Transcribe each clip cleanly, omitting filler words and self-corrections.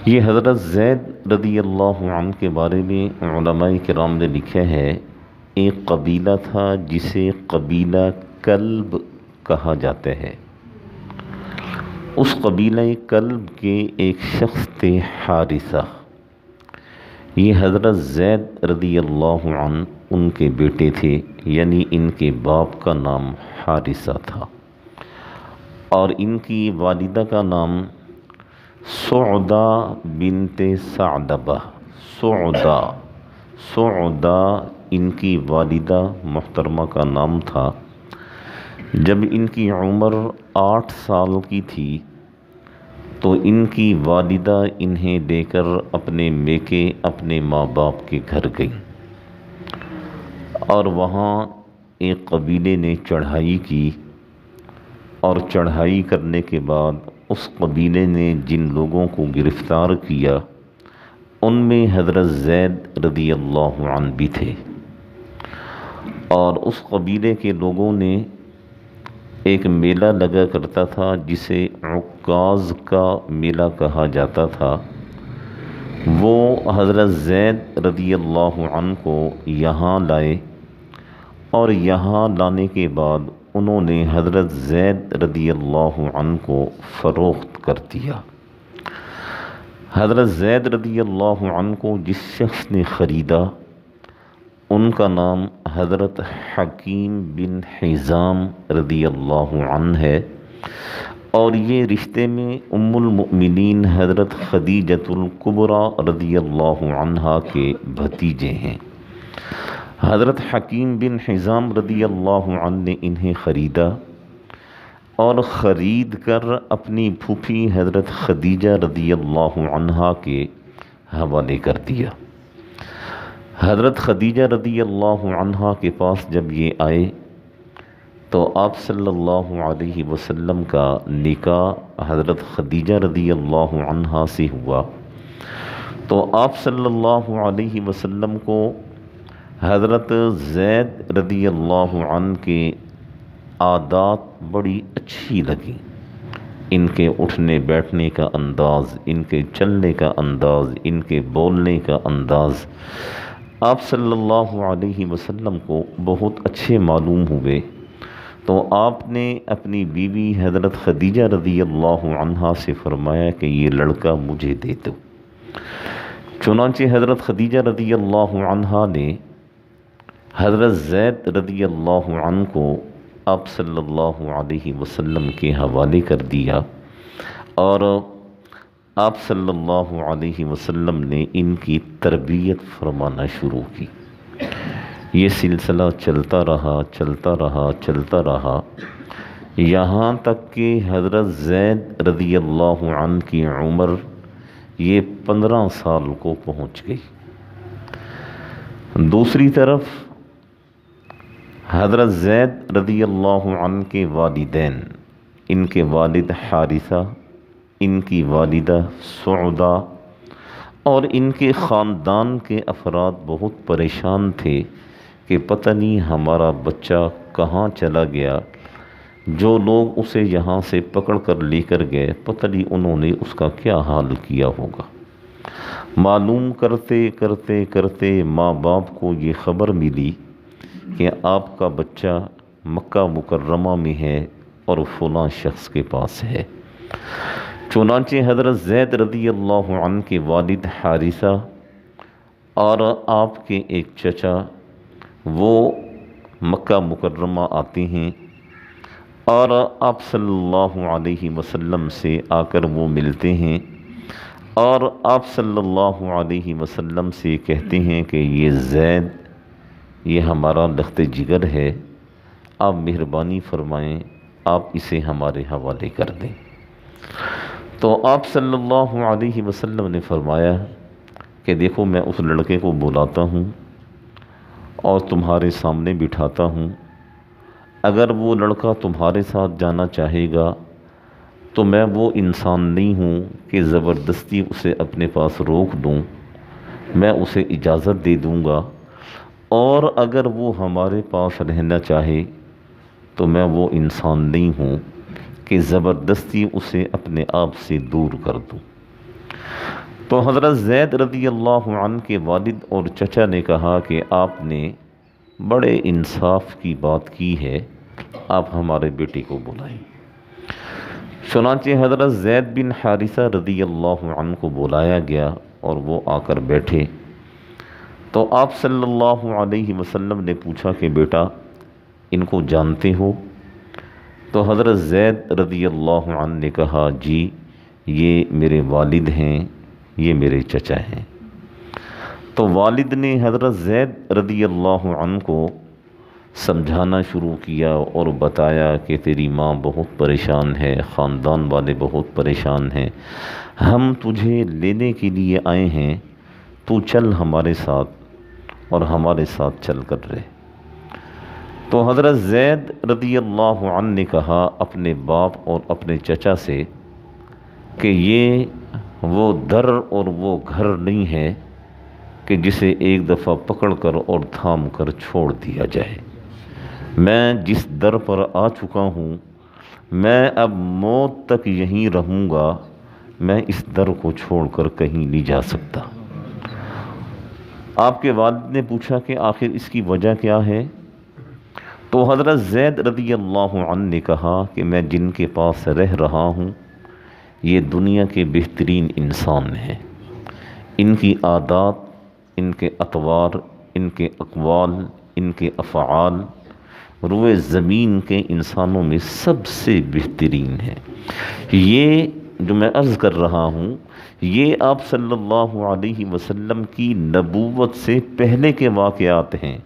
یہ حضرت زید رضی اللہ عنہ کے بارے میں علماء کرام نے لکھا ہے، ایک قبیلہ تھا جسے قبیلہ کلب کہا جاتا ہے۔ اس قبیلہ کلب کے ایک شخص تھے حارثہ۔ یہ حضرت زید رضی اللہ عنہ ان کے بیٹے تھے، یعنی ان کے باپ کا نام حارثہ تھا، اور ان کی والدہ کا نام سعدہ بنت ثعلبہ۔ سعدہ ان کی والدہ محترمہ کا نام تھا۔ جب ان کی عمر 8 سال کی تھی تو ان کی والدہ انہیں لے کر اپنے میکے اپنے ماں باپ کے گھر گئی، اور وہاں ایک قبیلے نے چڑھائی کی، اور چڑھائی کرنے کے بعد اس قبیلے نے جن لوگوں کو گرفتار کیا ان میں حضرت زید رضی اللہ عنہ بھی تھے۔ اور اس قبیلے کے لوگوں نے ایک میلہ لگا کرتا تھا جسے عکاظ کا میلہ کہا جاتا تھا۔ وہ حضرت زید رضی اللہ عنہ کو یہاں لائے، اور یہاں لانے کے بعد انہوں نے حضرت زید رضی اللہ عنہ کو فروخت کر دیا۔ حضرت زید رضی اللہ عنہ کو جس شخص نے خریدا ان کا نام حضرت حکیم بن حزام رضی اللہ عنہ ہے، اور یہ رشتے میں ام المؤمنین حضرت خدیجۃ الکبریٰ رضی اللہ عنہا کے بھتیجے ہیں۔ حضرت حکیم بن حزام رضی اللہ عنہ نے انہیں خریدا، اور خرید کر اپنی پھوپھی حضرت خدیجہ رضی اللہ عنہا کے حوالے کر دیا۔ حضرت خدیجہ رضی اللہ عنہا کے پاس جب یہ آئے تو آپ صلی اللہ علیہ وسلم کا نکاح حضرت خدیجہ رضی اللہ عنہا سے ہوا، تو آپ صلی اللہ علیہ وسلم کو حضرت زید رضی اللہ عنہ کے عادات بڑی اچھی لگیں، ان کے اٹھنے بیٹھنے کا انداز، ان کے چلنے کا انداز، ان کے بولنے کا انداز آپ صلی اللہ علیہ وسلم کو بہت اچھے معلوم ہوئے۔ تو آپ نے اپنی بیوی حضرت خدیجہ رضی اللہ عنہا سے فرمایا کہ یہ لڑکا مجھے دے دو۔ چنانچہ حضرت خدیجہ رضی اللہ عنہا نے حضرت زید رضی اللہ عنہ کو آپ صلی اللہ علیہ وسلم کے حوالے کر دیا، اور آپ صلی اللہ علیہ وسلم نے ان کی تربیت فرمانا شروع کی۔ یہ سلسلہ چلتا رہا، یہاں تک کہ حضرت زید رضی اللہ عنہ کی عمر یہ 15 سال کو پہنچ گئی۔ دوسری طرف حضرت زید رضی اللہ عنہ کے والدین، ان کے والد حارثہ، ان کی والدہ سعدہ، اور ان کے خاندان کے افراد بہت پریشان تھے کہ پتہ نہیں ہمارا بچہ کہاں چلا گیا۔ جو لوگ اسے یہاں سے پکڑ کر لے کر گئے، پتہ نہیں انہوں نے اس کا کیا حال کیا ہوگا۔ معلوم کرتے ماں باپ کو یہ خبر ملی کہ آپ کا بچہ مکہ مکرمہ میں ہے اور فلاں شخص کے پاس ہے۔ چنانچہ حضرت زید رضی اللہ عنہ کے والد حارثہ اور آپ کے ایک چچا وہ مکہ مکرمہ آتے ہیں، اور آپ صلی اللہ علیہ وسلم سے آ کر وہ ملتے ہیں، اور آپ صلی اللہ علیہ وسلم سے کہتے ہیں کہ یہ زید، یہ ہمارا لخت جگر ہے، آپ مہربانی فرمائیں، آپ اسے ہمارے حوالے کر دیں۔ تو آپ صلی اللہ علیہ وسلم نے فرمایا کہ دیکھو، میں اس لڑکے کو بلاتا ہوں اور تمہارے سامنے بٹھاتا ہوں، اگر وہ لڑکا تمہارے ساتھ جانا چاہے گا تو میں وہ انسان نہیں ہوں کہ زبردستی اسے اپنے پاس روک دوں، میں اسے اجازت دے دوں گا، اور اگر وہ ہمارے پاس رہنا چاہے تو میں وہ انسان نہیں ہوں کہ زبردستی اسے اپنے آپ سے دور کر دوں۔ تو حضرت زید رضی اللہ عنہ کے والد اور چچا نے کہا کہ آپ نے بڑے انصاف کی بات کی ہے، آپ ہمارے بیٹے کو بلائیں۔ چنانچہ حضرت زید بن حارثہ رضی اللہ عنہ کو بلایا گیا اور وہ آ کر بیٹھے تو آپ صلی اللہ علیہ وسلم نے پوچھا کہ بیٹا ان کو جانتے ہو؟ تو حضرت زید رضی اللہ عنہ نے کہا جی یہ میرے والد ہیں، یہ میرے چچا ہیں۔ تو والد نے حضرت زید رضی اللہ عنہ کو سمجھانا شروع کیا اور بتایا کہ تیری ماں بہت پریشان ہے، خاندان والے بہت پریشان ہیں، ہم تجھے لینے کے لیے آئے ہیں، تو چل ہمارے ساتھ اور ہمارے ساتھ چل کر رہے۔ تو حضرت زید رضی اللہ عنہ نے کہا اپنے باپ اور اپنے چچا سے کہ یہ وہ در اور وہ گھر نہیں ہے کہ جسے ایک دفعہ پکڑ کر اور تھام کر چھوڑ دیا جائے۔ میں جس در پر آ چکا ہوں میں اب موت تک یہیں رہوں گا، میں اس در کو چھوڑ کر کہیں نہیں جا سکتا۔ آپ کے والد نے پوچھا کہ آخر اس کی وجہ کیا ہے؟ تو حضرت زید رضی اللہ عنہ نے کہا کہ میں جن کے پاس رہ رہا ہوں یہ دنیا کے بہترین انسان ہیں، ان کی عادات، ان کے اطوار، ان کے اقوال، ان کے افعال روئے زمین کے انسانوں میں سب سے بہترین ہیں۔ یہ جو میں عرض کر رہا ہوں یہ آپ صلی اللہ علیہ وسلم کی نبوت سے پہلے کے واقعات ہیں۔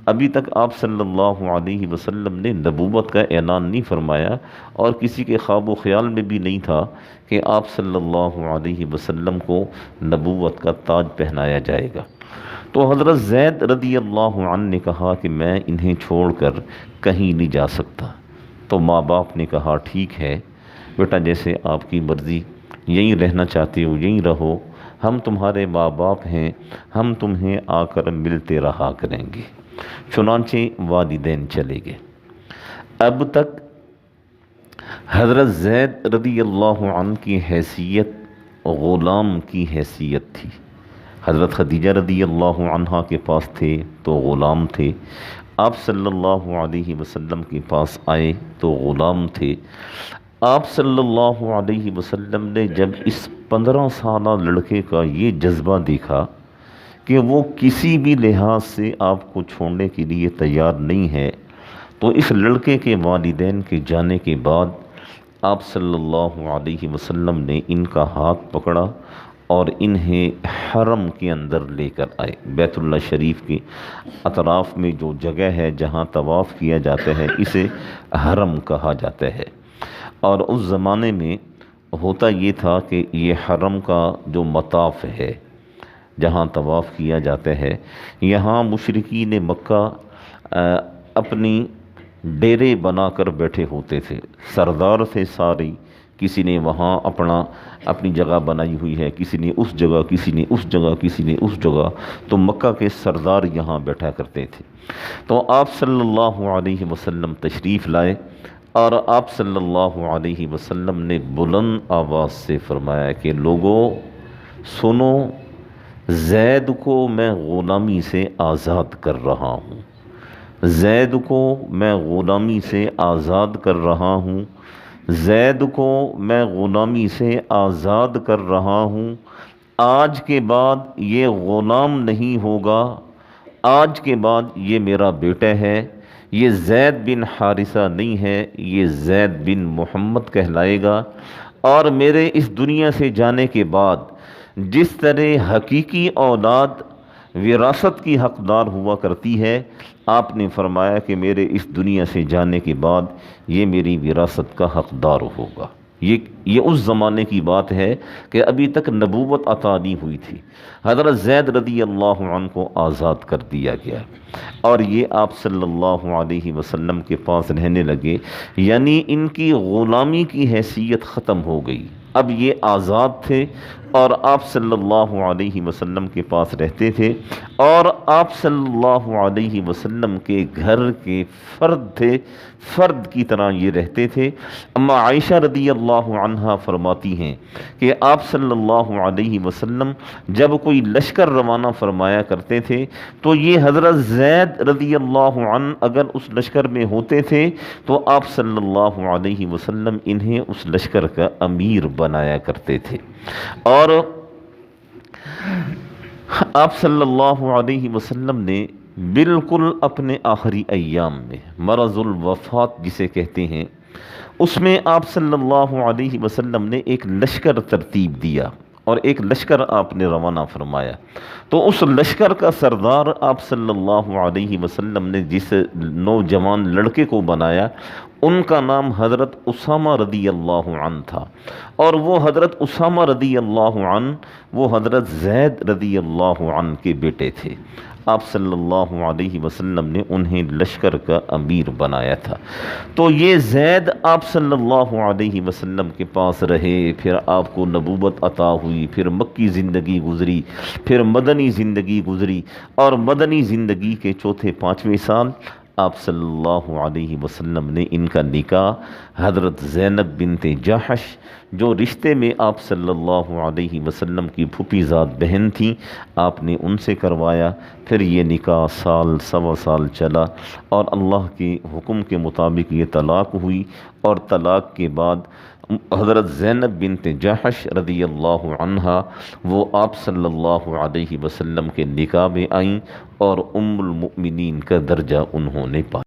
ابھی تک آپ صلی اللہ علیہ وسلم نے نبوت کا اعلان نہیں فرمایا اور کسی کے خواب و خیال میں بھی نہیں تھا کہ آپ صلی اللہ علیہ وسلم کو نبوت کا تاج پہنایا جائے گا۔ تو حضرت زید رضی اللہ عنہ نے کہا کہ میں انہیں چھوڑ کر کہیں نہیں جا سکتا۔ تو ماں باپ نے کہا ٹھیک ہے بیٹا، جیسے آپ کی مرضی، یہیں رہنا چاہتے ہو یہیں رہو، ہم تمہارے ماں باپ ہیں، ہم تمہیں آ کر ملتے رہا کریں گے۔ چنانچہ والدین چلے گئے۔ اب تک حضرت زید رضی اللہ عنہ کی حیثیت غلام کی حیثیت تھی۔ حضرت خدیجہ رضی اللہ عنہا کے پاس تھے تو غلام تھے، آپ صلی اللہ علیہ وسلم کے پاس آئے تو غلام تھے۔ آپ صلی اللہ علیہ وسلم نے جب اس 15 سالہ لڑکے کا یہ جذبہ دیکھا کہ وہ کسی بھی لحاظ سے آپ کو چھوڑنے کے لیے تیار نہیں ہے، تو اس لڑکے کے والدین کے جانے کے بعد آپ صلی اللہ علیہ وسلم نے ان کا ہاتھ پکڑا اور انہیں حرم کے اندر لے کر آئے۔ بیت اللہ شریف کے اطراف میں جو جگہ ہے جہاں طواف کیا جاتا ہے اسے حرم کہا جاتا ہے، اور اس زمانے میں ہوتا یہ تھا کہ یہ حرم کا جو مطاف ہے جہاں طواف کیا جاتا ہے، یہاں مشرکین مکہ اپنی ڈیرے بنا کر بیٹھے ہوتے تھے، سردار تھے ساری، کسی نے وہاں اپنی جگہ بنائی ہوئی ہے، کسی نے اس جگہ، کسی نے اس جگہ، کسی نے اس جگہ، تو مکہ کے سردار یہاں بیٹھا کرتے تھے۔ تو آپ صلی اللہ علیہ وسلم تشریف لائے اور آپ صلی اللہ علیہ وسلم نے بلند آواز سے فرمایا کہ لوگوں سنو، زید کو میں غلامی سے آزاد کر رہا ہوں، زید کو میں غلامی سے آزاد کر رہا ہوں، زید کو میں غلامی سے آزاد کر رہا ہوں۔ آج کے بعد یہ غلام نہیں ہوگا، آج کے بعد یہ میرا بیٹا ہے، یہ زید بن حارثہ نہیں ہے، یہ زید بن محمد کہلائے گا۔ اور میرے اس دنیا سے جانے کے بعد جس طرح حقیقی اولاد وراثت کی حقدار ہوا کرتی ہے، آپ نے فرمایا کہ میرے اس دنیا سے جانے کے بعد یہ میری وراثت کا حقدار ہوگا۔ یہ اس زمانے کی بات ہے کہ ابھی تک نبوت عطا نہیں ہوئی تھی۔ حضرت زید رضی اللہ عنہ کو آزاد کر دیا گیا اور یہ آپ صلی اللہ علیہ وسلم کے پاس رہنے لگے، یعنی ان کی غلامی کی حیثیت ختم ہو گئی، اب یہ آزاد تھے اور آپ صلی اللہ علیہ وسلم کے پاس رہتے تھے، اور آپ صلی اللہ علیہ وسلم کے گھر کے فرد تھے، فرد کی طرح یہ رہتے تھے۔ اما عائشہ رضی اللہ عنہا فرماتی ہیں کہ آپ صلی اللہ علیہ وسلم جب کوئی لشکر روانہ فرمایا کرتے تھے تو یہ حضرت زید رضی اللہ عنہ اگر اس لشکر میں ہوتے تھے تو آپ صلی اللہ علیہ وسلم انہیں اس لشکر کا امیر بنایا کرتے تھے۔ اور آپ صلی اللہ علیہ وسلم نے بالکل اپنے آخری ایام میں مرض الوفات جسے کہتے ہیں، اس میں آپ صلی اللہ علیہ وسلم نے ایک لشکر ترتیب دیا اور ایک لشکر آپ نے روانہ فرمایا۔ تو اس لشکر کا سردار آپ صلی اللہ علیہ وسلم نے جس نوجوان لڑکے کو بنایا ان کا نام حضرت اسامہ رضی اللہ عنہ تھا، اور وہ حضرت اسامہ رضی اللہ عنہ وہ حضرت زید رضی اللہ عنہ کے بیٹے تھے۔ آپ صلی اللہ علیہ وسلم نے انہیں لشکر کا امیر بنایا تھا۔ تو یہ زید آپ صلی اللہ علیہ وسلم کے پاس رہے، پھر آپ کو نبوت عطا ہوئی، پھر مکی زندگی گزری، پھر مدنی زندگی گزری، اور مدنی زندگی کے چوتھے پانچویں سال آپ صلی اللہ علیہ وسلم نے ان کا نکاح حضرت زینب بنت جحش جو رشتے میں آپ صلی اللہ علیہ وسلم کی پھوپھی زاد بہن تھیں، آپ نے ان سے کروایا۔ پھر یہ نکاح سال سوا سال چلا اور اللہ کے حکم کے مطابق یہ طلاق ہوئی، اور طلاق کے بعد حضرت زینب بنت جحش رضی اللہ عنہا وہ آپ صلی اللہ علیہ وسلم کے نکاح میں آئیں اور ام المؤمنین کا درجہ انہوں نے پایا۔